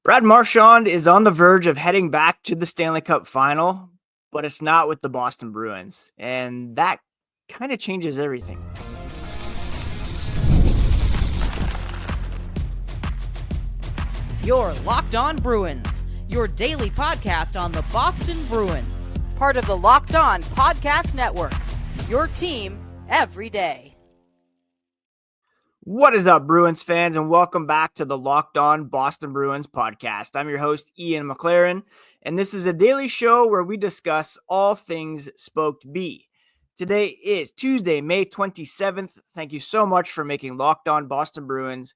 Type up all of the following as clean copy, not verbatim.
Brad Marchand is on the verge of heading back to the Stanley Cup Final, but it's not with the Boston Bruins, and that kind of changes everything. You're Locked On Bruins, your daily podcast on the Boston Bruins, part of the Locked On Podcast Network, your team every day. What is up, Bruins fans, and welcome back to the Locked On Boston Bruins podcast. I'm your host, Ian McLaren, and this is a daily show where we discuss all things Spoked B. Today is Tuesday, May 27th. Thank you so much for making Locked On Boston Bruins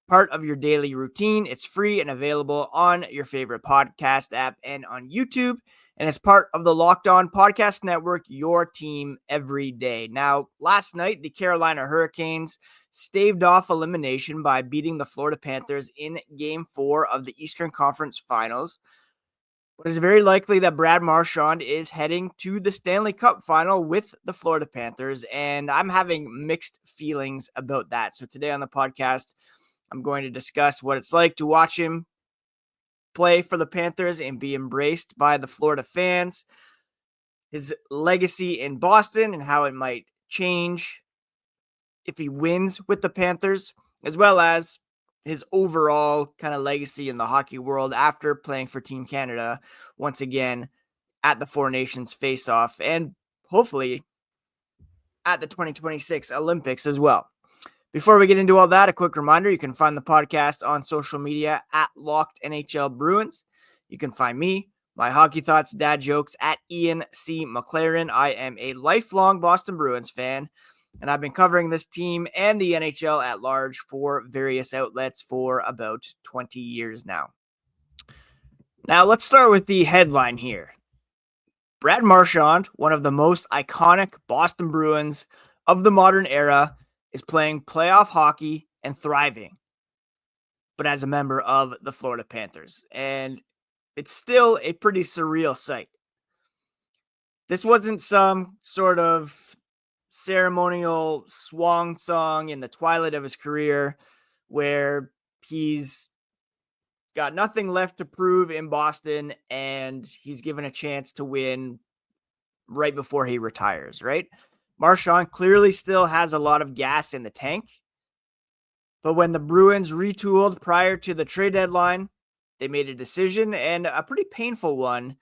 part of your daily routine. It's free and available on your favorite podcast app and on YouTube. And as part of the Locked On Podcast Network, your team every day. Now, last night, the Carolina Hurricanes staved off elimination by beating the Florida Panthers in Game 4 of the Eastern Conference Finals. But it's very likely that Brad Marchand is heading to the Stanley Cup Final with the Florida Panthers, and I'm having mixed feelings about that. So today on the podcast, I'm going to discuss what it's like to watch him play for the Panthers and be embraced by the Florida fans, his legacy in Boston and how it might change if he wins with the Panthers, as well as his overall kind of legacy in the hockey world after playing for Team Canada once again at the Four Nations face-off and hopefully at the 2026 Olympics as well. Before we get into all that, a quick reminder, you can find the podcast on social media at Locked NHL Bruins. You can find me, my hockey thoughts, dad jokes at Ian C. McLaren. I am a lifelong Boston Bruins fan, and I've been covering this team and the NHL at large for various outlets for about 20 years now. Now, let's start with the headline here. Brad Marchand, one of the most iconic Boston Bruins of the modern era, is playing playoff hockey and thriving, but as a member of the Florida Panthers. And it's still a pretty surreal sight. This wasn't some sort of ceremonial swan song in the twilight of his career where he's got nothing left to prove in Boston and he's given a chance to win right before he retires, right? Marchand clearly still has a lot of gas in the tank, but when the Bruins retooled prior to the trade deadline, they made a decision, and a pretty painful one,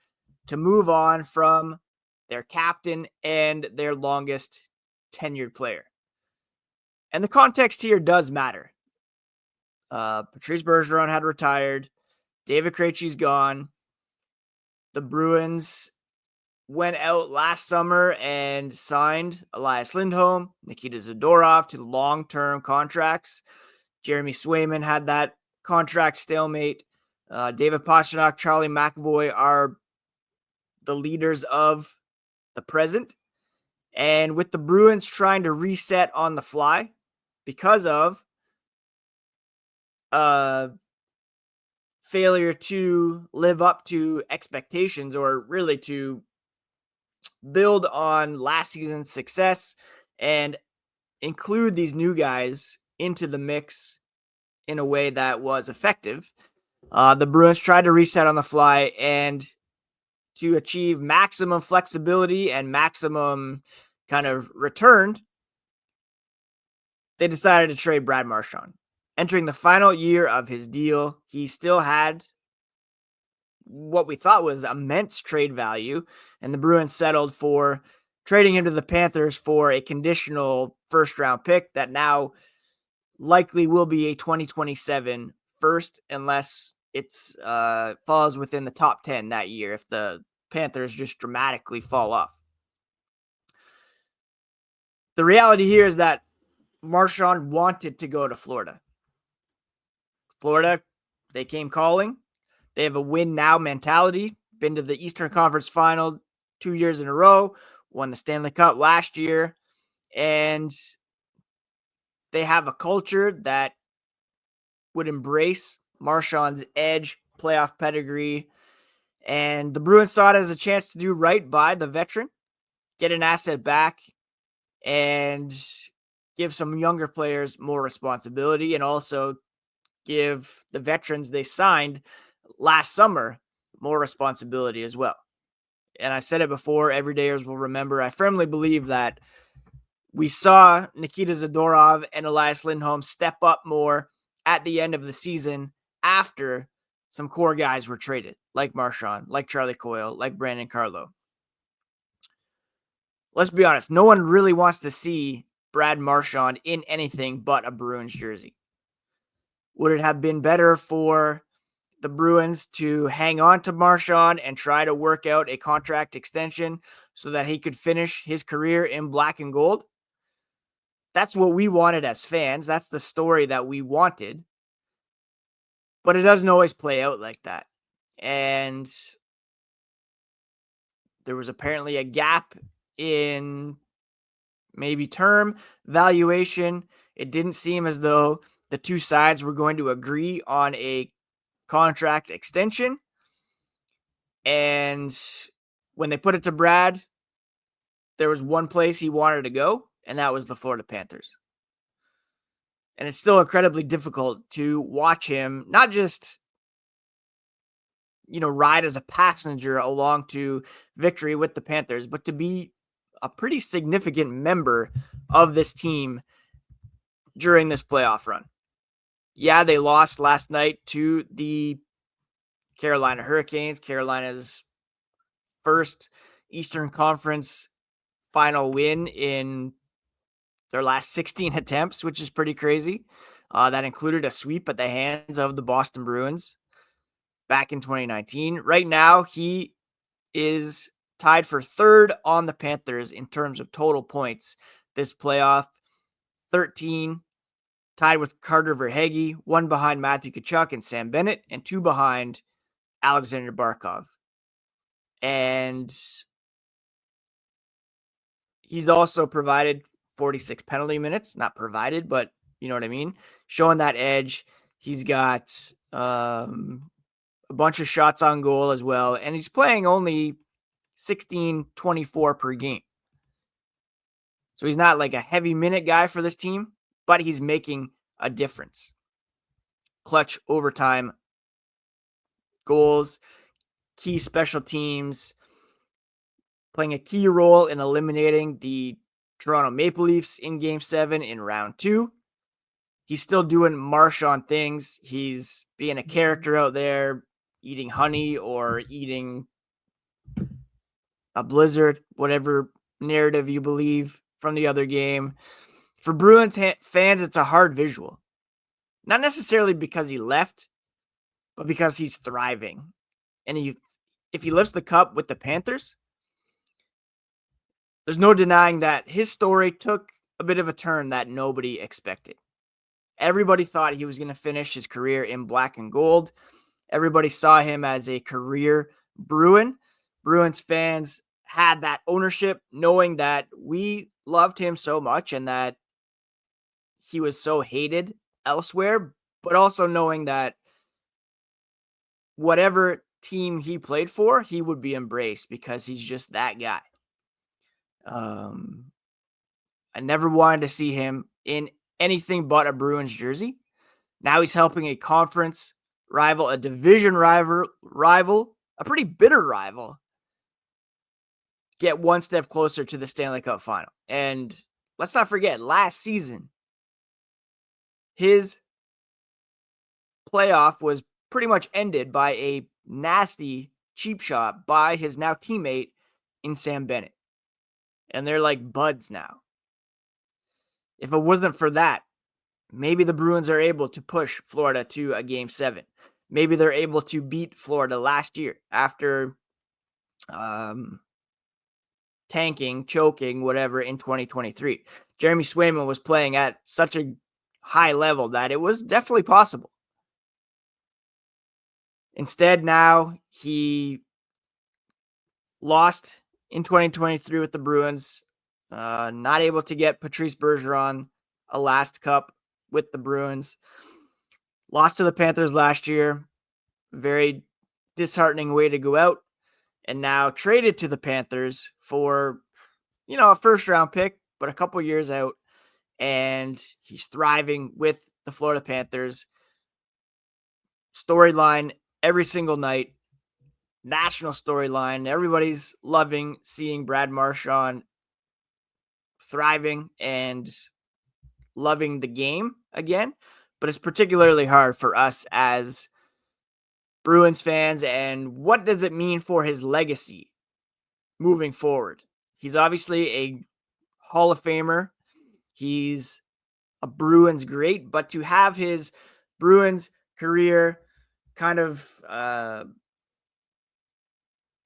to move on from their captain and their longest tenured player. And the context here does matter. Patrice Bergeron had retired. David Krejci's gone. The Bruins went out last summer and signed Elias Lindholm, Nikita Zadorov to long-term contracts. Jeremy Swayman had that contract stalemate. David Pastrnak, Charlie McAvoy are the leaders of the present. And with the Bruins trying to reset on the fly because of failure to live up to expectations, or really to build on last season's success and include these new guys into the mix in a way that was effective. The Bruins tried to reset on the fly, and to achieve maximum flexibility and maximum kind of return, they decided to trade Brad Marchand. Entering the final year of his deal, he still had what we thought was immense trade value, and the Bruins settled for trading him to the Panthers for a conditional first-round pick that now likely will be a 2027 first, unless it's falls within the top 10 that year if the Panthers just dramatically fall off. The reality here is that Marchand wanted to go to Florida. Florida, they came calling. They have a win now mentality. Been to the Eastern Conference Final 2 years in a row. Won the Stanley Cup last year. And they have a culture that would embrace Marchand's edge, playoff pedigree. And the Bruins saw it as a chance to do right by the veteran, get an asset back, and give some younger players more responsibility, and also give the veterans they signed last summer more responsibility as well. And I said it before, everydayers will remember. I firmly believe that we saw Nikita Zadorov and Elias Lindholm step up more at the end of the season after some core guys were traded, like Marchand, like Charlie Coyle, like Brandon Carlo. Let's be honest, no one really wants to see Brad Marchand in anything but a Bruins jersey. Would it have been better for the Bruins to hang on to Marchand and try to work out a contract extension so that he could finish his career in black and gold? That's what we wanted as fans. That's the story that we wanted. But it doesn't always play out like that. And there was apparently a gap in maybe term, valuation. It didn't seem as though the two sides were going to agree on a contract extension. And when they put it to Brad, there was one place he wanted to go, and that was the Florida Panthers. And it's still incredibly difficult to watch him not just, ride as a passenger along to victory with the Panthers, but to be a pretty significant member of this team during this playoff run. Yeah, they lost last night to the Carolina Hurricanes, Carolina's first Eastern Conference final win in their last 16 attempts, which is pretty crazy. That included a sweep at the hands of the Boston Bruins back in 2019. Right now, he is tied for third on the Panthers in terms of total points this playoff. 13, tied with Carter Verhaeghe, one behind Matthew Tkachuk and Sam Bennett, and two behind Alexander Barkov. And he's also provided 46 penalty minutes. Not provided, but you know what I mean? Showing that edge. He's got a bunch of shots on goal as well. And he's playing only 16-24 per game. So he's not like a heavy minute guy for this team, but he's making a difference. Clutch overtime goals, key special teams, playing a key role in eliminating the Toronto Maple Leafs in Game 7 in round 2. He's still doing Marchand things. He's being a character out there, eating honey or eating a blizzard, whatever narrative you believe from the other game. For Bruins fans, it's a hard visual. Not necessarily because he left, but because he's thriving. And if he lifts the cup with the Panthers, there's no denying that his story took a bit of a turn that nobody expected. Everybody thought he was going to finish his career in black and gold. Everybody saw him as a career Bruin. Bruins fans had that ownership, knowing that we loved him so much and that he was so hated elsewhere, but also knowing that whatever team he played for, he would be embraced because he's just that guy. I never wanted to see him in anything but a Bruins jersey. Now he's helping a conference rival, a division rival, a pretty bitter rival, get one step closer to the Stanley Cup Final. And let's not forget, last season, his playoff was pretty much ended by a nasty cheap shot by his now teammate in Sam Bennett. And they're like buds now. If it wasn't for that, maybe the Bruins are able to push Florida to a Game 7. Maybe they're able to beat Florida last year after tanking, choking, whatever, in 2023. Jeremy Swayman was playing at such a high level that it was definitely possible. Instead, now he lost in 2023 with the Bruins, not able to get Patrice Bergeron a last cup with the Bruins. Lost to the Panthers last year. Very disheartening way to go out. And now traded to the Panthers for, a first-round pick, but a couple years out. And he's thriving with the Florida Panthers. storyline every single night, national storyline. Everybody's loving seeing Brad Marchand thriving and loving the game again, but it's particularly hard for us as Bruins fans. And what does it mean for his legacy moving forward? He's obviously a Hall of Famer. He's a Bruins great, but to have his Bruins career kind of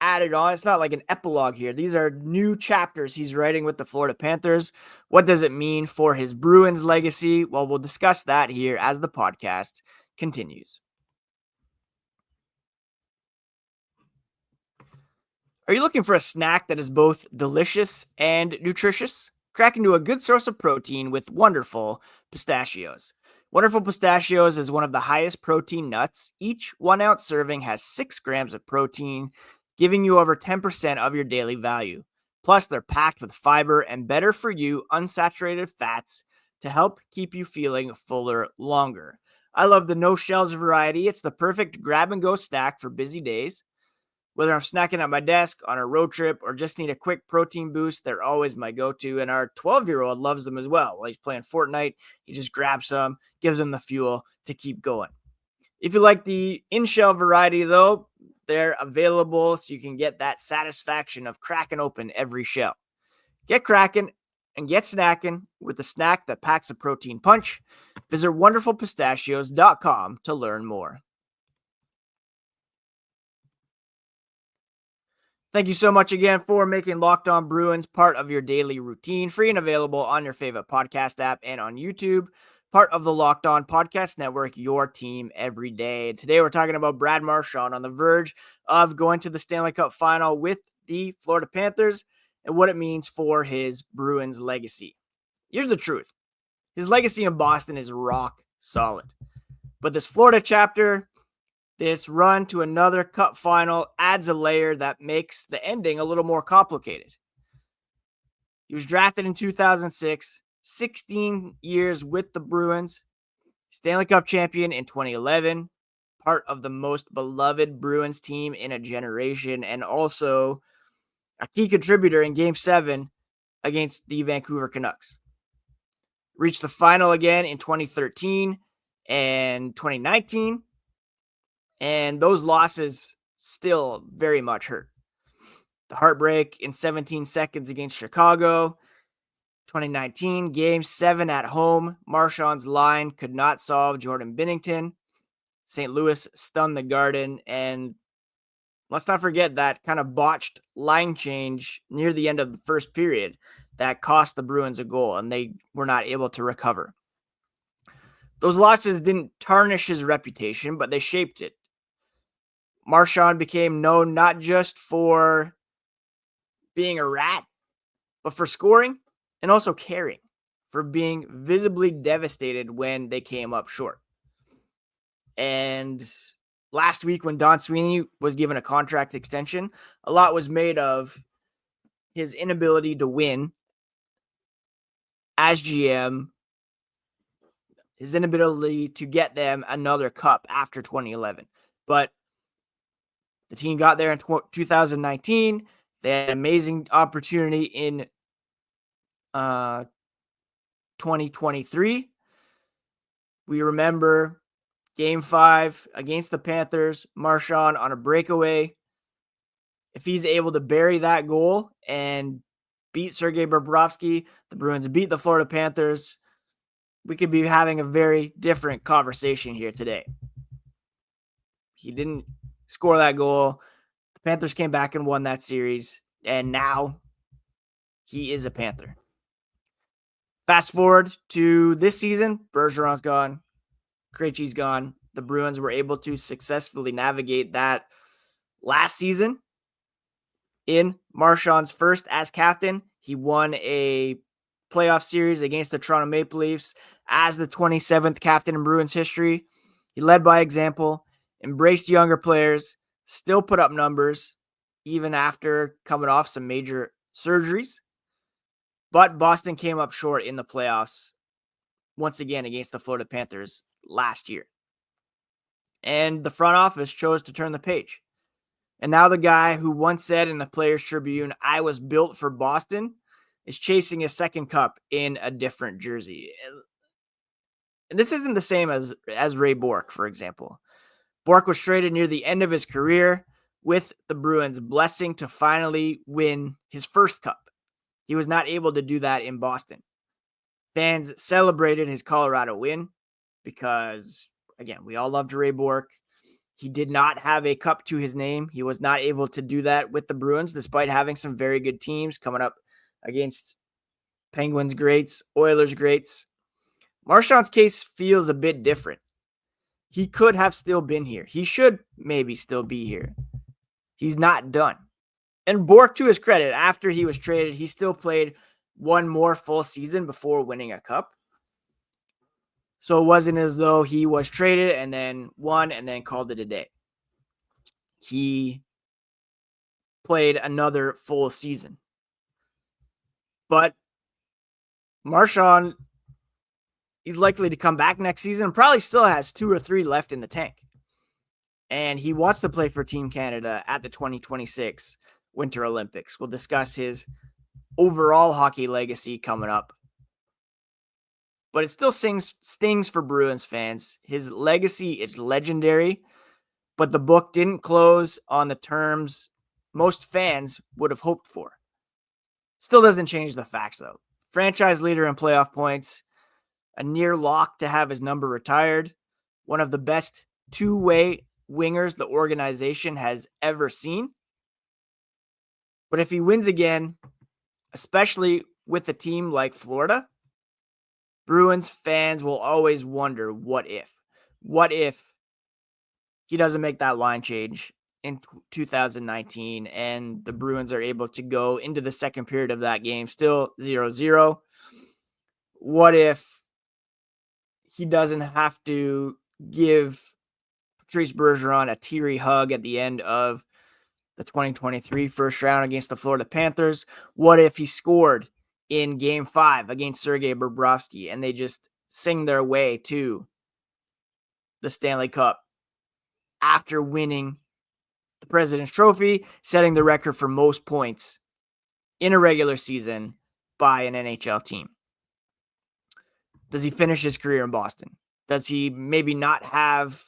added on, it's not like an epilogue here. These are new chapters he's writing with the Florida Panthers. What does it mean for his Bruins legacy? Well, we'll discuss that here as the podcast continues. Are you looking for a snack that is both delicious and nutritious? Crack into a good source of protein with Wonderful Pistachios. Wonderful Pistachios is one of the highest protein nuts. Each 1 ounce serving has 6 grams of protein, giving you over 10% of your daily value. Plus, they're packed with fiber and better for you unsaturated fats to help keep you feeling fuller longer. I love the no shells variety. It's the perfect grab and go snack for busy days. Whether I'm snacking at my desk, on a road trip, or just need a quick protein boost, they're always my go-to. And our 12-year-old loves them as well. While he's playing Fortnite, he just grabs some, gives him the fuel to keep going. If you like the in-shell variety, though, they're available so you can get that satisfaction of cracking open every shell. Get cracking and get snacking with a snack that packs a protein punch. Visit wonderfulpistachios.com to learn more. Thank you so much again for making Locked On Bruins part of your daily routine, free and available on your favorite podcast app and on YouTube. Part of the Locked On Podcast Network, your team every day. Today we're talking about Brad Marchand on the verge of going to the Stanley Cup Final with the Florida Panthers and what it means for his Bruins legacy. Here's the truth. His legacy in Boston is rock solid. But this Florida chapter, this run to another cup final, adds a layer that makes the ending a little more complicated. He was drafted in 2006, 16 years with the Bruins, Stanley Cup champion in 2011, part of the most beloved Bruins team in a generation, and also a key contributor in Game 7 against the Vancouver Canucks. Reached the final again in 2013 and 2019. And those losses still very much hurt. The heartbreak in 17 seconds against Chicago. 2019, Game 7 at home. Marchand's line could not solve Jordan Binnington. St. Louis stunned the Garden. And let's not forget that kind of botched line change near the end of the first period that cost the Bruins a goal, and they were not able to recover. Those losses didn't tarnish his reputation, but they shaped it. Marchand became known not just for being a rat, but for scoring and also caring, for being visibly devastated when they came up short. And last week when Don Sweeney was given a contract extension, a lot was made of his inability to win as GM, his inability to get them another cup after 2011. But the team got there in 2019. They had an amazing opportunity in 2023. We remember Game 5 against the Panthers, Marchand on a breakaway. If he's able to bury that goal and beat Sergei Bobrovsky, the Bruins beat the Florida Panthers, we could be having a very different conversation here today. He didn't score that goal. The Panthers came back and won that series, and now he is a Panther. Fast forward to this season, Bergeron's gone, Krejci's gone. The Bruins were able to successfully navigate that last season. In Marchand's first as captain, he won a playoff series against the Toronto Maple Leafs as the 27th captain in Bruins history. He led by example, embraced younger players, still put up numbers, even after coming off some major surgeries. But Boston came up short in the playoffs once again against the Florida Panthers last year. And the front office chose to turn the page. And now the guy who once said in the Players Tribune, "I was built for Boston," is chasing a second cup in a different jersey. And this isn't the same as Ray Bourque, for example. Bourque was traded near the end of his career with the Bruins' blessing to finally win his first cup. He was not able to do that in Boston. Fans celebrated his Colorado win because, again, we all loved Ray Bourque. He did not have a cup to his name. He was not able to do that with the Bruins, despite having some very good teams coming up against Penguins greats, Oilers greats. Marchand's case feels a bit different. He could have still been here. He should maybe still be here. He's not done. And Bourque, to his credit, after he was traded, he still played one more full season before winning a cup. So it wasn't as though he was traded and then won and then called it a day. He played another full season. But Marchand, he's likely to come back next season, probably still has 2 or 3 left in the tank. And he wants to play for Team Canada at the 2026 Winter Olympics. We'll discuss his overall hockey legacy coming up. But it still stings for Bruins fans. His legacy is legendary, but the book didn't close on the terms most fans would have hoped for. Still doesn't change the facts, though. Franchise leader in playoff points, a near lock to have his number retired, one of the best two-way wingers the organization has ever seen. But if he wins again, especially with a team like Florida, Bruins fans will always wonder, what if? What if he doesn't make that line change in 2019 and the Bruins are able to go into the second period of that game still 0-0? What if he doesn't have to give Patrice Bergeron a teary hug at the end of the 2023 first round against the Florida Panthers? What if he scored in Game 5 against Sergei Bobrovsky and they just sing their way to the Stanley Cup after winning the President's Trophy, setting the record for most points in a regular season by an NHL team? Does he finish his career in Boston? Does he maybe not have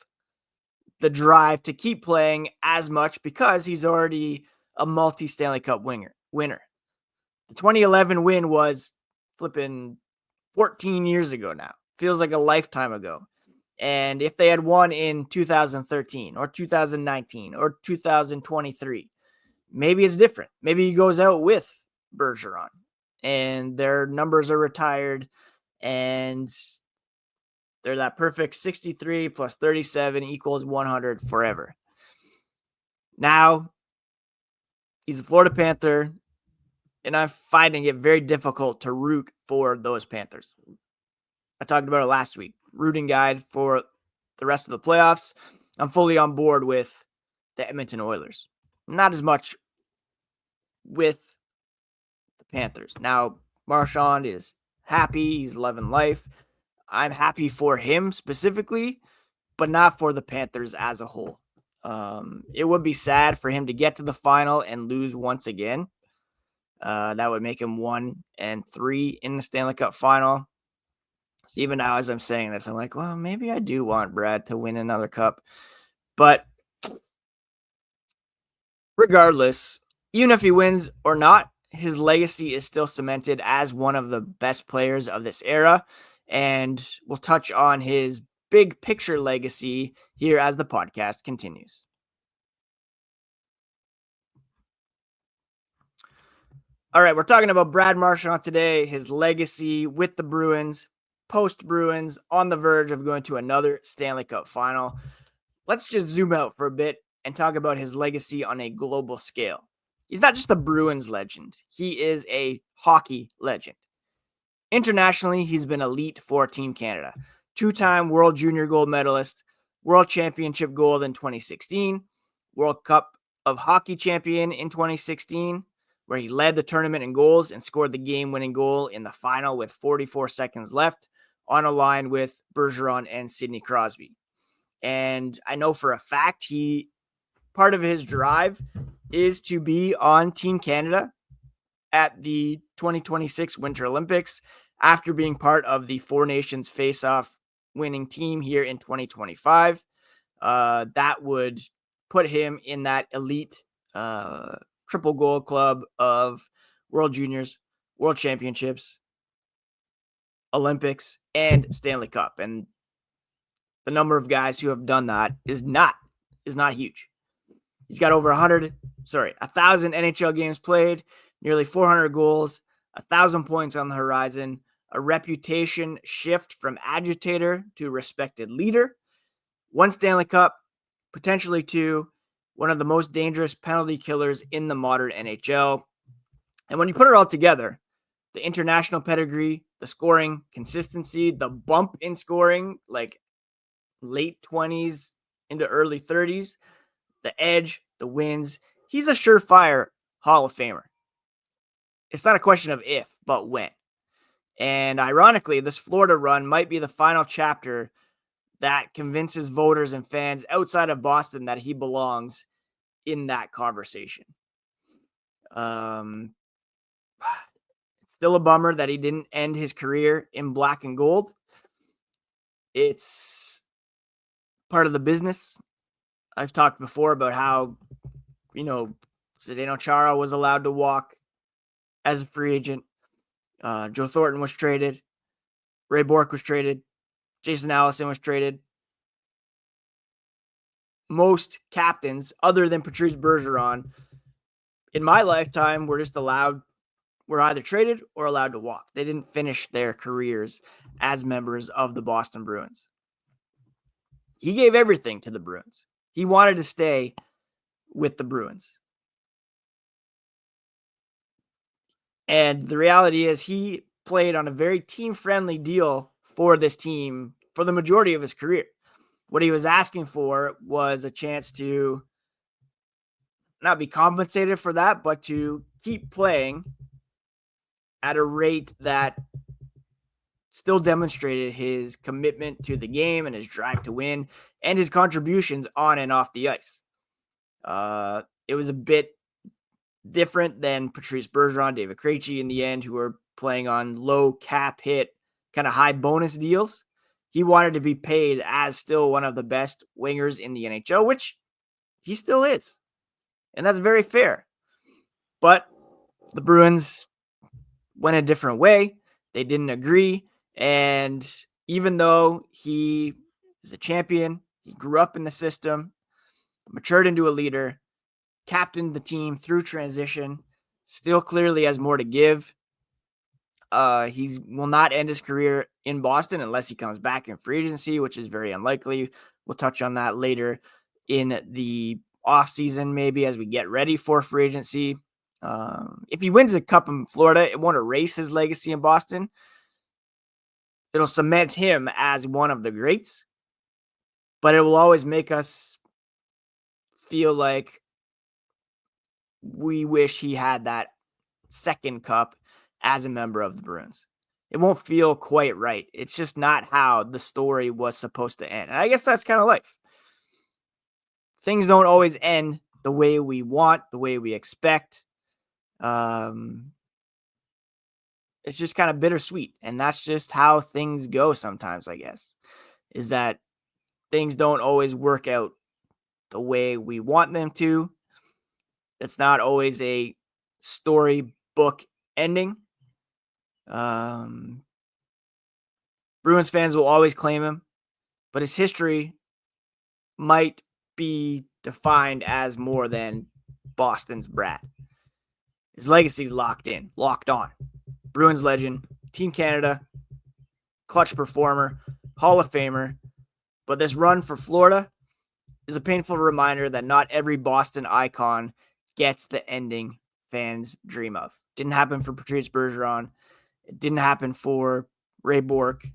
the drive to keep playing as much because he's already a multi-Stanley Cup winner? The 2011 win was flipping 14 years ago now. Feels like a lifetime ago. And if they had won in 2013 or 2019 or 2023, maybe it's different. Maybe he goes out with Bergeron and their numbers are retired and they're that perfect 63 plus 37 equals 100 forever. Now, he's a Florida Panther, and I'm finding it very difficult to root for those Panthers. I talked about it last week. Rooting guide for the rest of the playoffs. I'm fully on board with the Edmonton Oilers. Not as much with the Panthers. Now, Marchand is happy. He's loving life. I'm happy for him specifically, but not for the Panthers as a whole. It would be sad for him to get to the final and lose once again. That would make him 1-3 in the Stanley Cup Final. So even now, as I'm saying this, I'm like, well, maybe I do want Brad to win another cup. But regardless, even if he wins or not, his legacy is still cemented as one of the best players of this era. And we'll touch on his big picture legacy here as the podcast continues. All right, we're talking about Brad Marchand today, his legacy with the Bruins, post-Bruins, on the verge of going to another Stanley Cup Final. Let's just zoom out for a bit and talk about his legacy on a global scale. He's not just a Bruins legend. He is a hockey legend. Internationally, he's been elite for Team Canada. 2-time World Junior Gold Medalist, World Championship Gold in 2016, World Cup of Hockey Champion in 2016, where he led the tournament in goals and scored the game-winning goal in the final with 44 seconds left on a line with Bergeron and Sidney Crosby. And I know for a fact part of his drive is to be on Team Canada at the 2026 Winter Olympics after being part of the Four Nations face-off winning team here in 2025. That would put him in that elite triple gold club of World Juniors, World Championships, Olympics, and Stanley Cup. And the number of guys who have done that is not huge. He's got over 1,000 NHL games played, nearly 400 goals, 1,000 points on the horizon, a reputation shift from agitator to respected leader, one Stanley Cup, potentially two, one of the most dangerous penalty killers in the modern NHL. And when you put it all together, the international pedigree, the scoring consistency, the bump in scoring, like late 20s into early 30s, the edge, the wins, he's a surefire Hall of Famer. It's not a question of if, but when. And ironically, this Florida run might be the final chapter that convinces voters and fans outside of Boston that he belongs in that conversation. It's still a bummer that he didn't end his career in black and gold. It's part of the business. I've talked before about how, Zdeno Chara was allowed to walk as a free agent. Joe Thornton was traded. Ray Bourque was traded. Jason Allison was traded. Most captains, other than Patrice Bergeron, in my lifetime, were either traded or allowed to walk. They didn't finish their careers as members of the Boston Bruins. He gave everything to the Bruins. He wanted to stay with the Bruins. And the reality is he played on a very team-friendly deal for this team for the majority of his career. What he was asking for was a chance to not be compensated for that, but to keep playing at a rate that still demonstrated his commitment to the game and his drive to win and his contributions on and off the ice. It was a bit different than Patrice Bergeron, David Krejci in the end, who were playing on low cap hit, kind of high bonus deals. He wanted to be paid as still one of the best wingers in the NHL, which he still is. And that's very fair. But the Bruins went a different way. They didn't agree. And even though he is a champion, he grew up in the system, matured into a leader, captained the team through transition, still clearly has more to give. He will not end his career in Boston unless he comes back in free agency, which is very unlikely. We'll touch on that later in the offseason, maybe as we get ready for free agency. If he wins a cup in Florida, it won't erase his legacy in Boston. It'll cement him as one of the greats, but it will always make us feel like we wish he had that second cup as a member of the Bruins. It won't feel quite right. It's just not how the story was supposed to end. And I guess that's kind of life. Things don't always end the way we want, the way we expect. It's just kind of bittersweet. And that's just how things go sometimes, I guess, is that things don't always work out the way we want them to. It's not always a storybook ending. Bruins fans will always claim him, but his history might be defined as more than Boston's Brad. His legacy is locked on. Bruins legend, Team Canada, clutch performer, Hall of Famer. But this run for Florida is a painful reminder that not every Boston icon gets the ending fans dream of. Didn't happen for Patrice Bergeron. It didn't happen for Ray Bourque.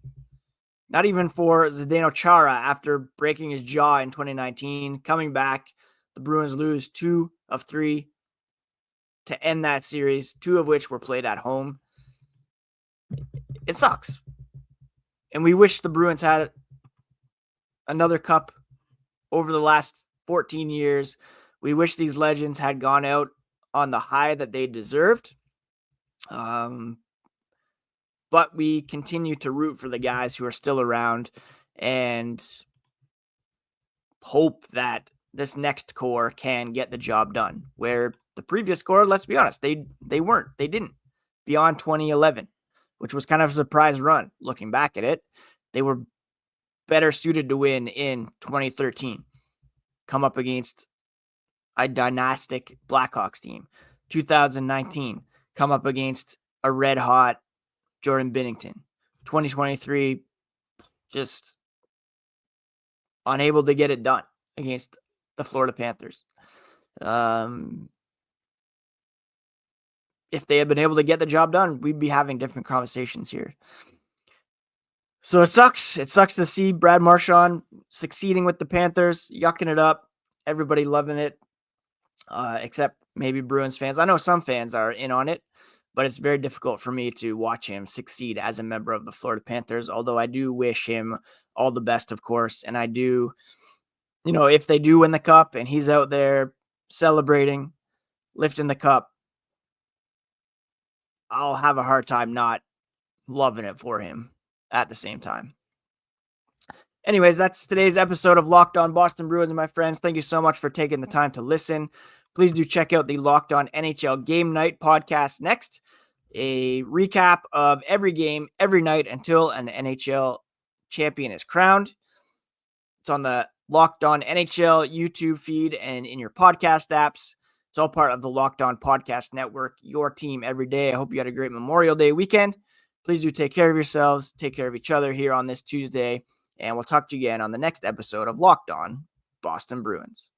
Not even for Zdeno Chara after breaking his jaw in 2019. Coming back, the Bruins lose 2 of 3 to end that series, 2 of which were played at home. It sucks. And we wish the Bruins had another cup over the last 14 years. We wish these legends had gone out on the high that they deserved. But we continue to root for the guys who are still around and hope that this next core can get the job done. Where the previous core, let's be honest, they didn't beyond 2011, which was kind of a surprise run. Looking back at it, they were better suited to win in 2013. Come up against a dynastic Blackhawks team. 2019, come up against a red hot Jordan Binnington. 2023, just unable to get it done against the Florida Panthers. If they had been able to get the job done, we'd be having different conversations here. So it sucks. It sucks to see Brad Marchand succeeding with the Panthers, yucking it up. Everybody loving it, except maybe Bruins fans. I know some fans are in on it, but it's very difficult for me to watch him succeed as a member of the Florida Panthers, although I do wish him all the best, of course. And I do, if they do win the cup and he's out there celebrating, lifting the cup, I'll have a hard time not loving it for him at the same time. Anyways, that's today's episode of Locked On Boston Bruins, my friends. Thank you so much for taking the time to listen. Please do check out the Locked On NHL Game Night podcast next. A recap of every game, every night until an NHL champion is crowned. It's on the Locked On NHL YouTube feed and in your podcast apps. It's all part of the Locked On Podcast Network, your team every day. I hope you had a great Memorial Day weekend. Please do take care of yourselves, take care of each other here on this Tuesday, and we'll talk to you again on the next episode of Locked On Boston Bruins.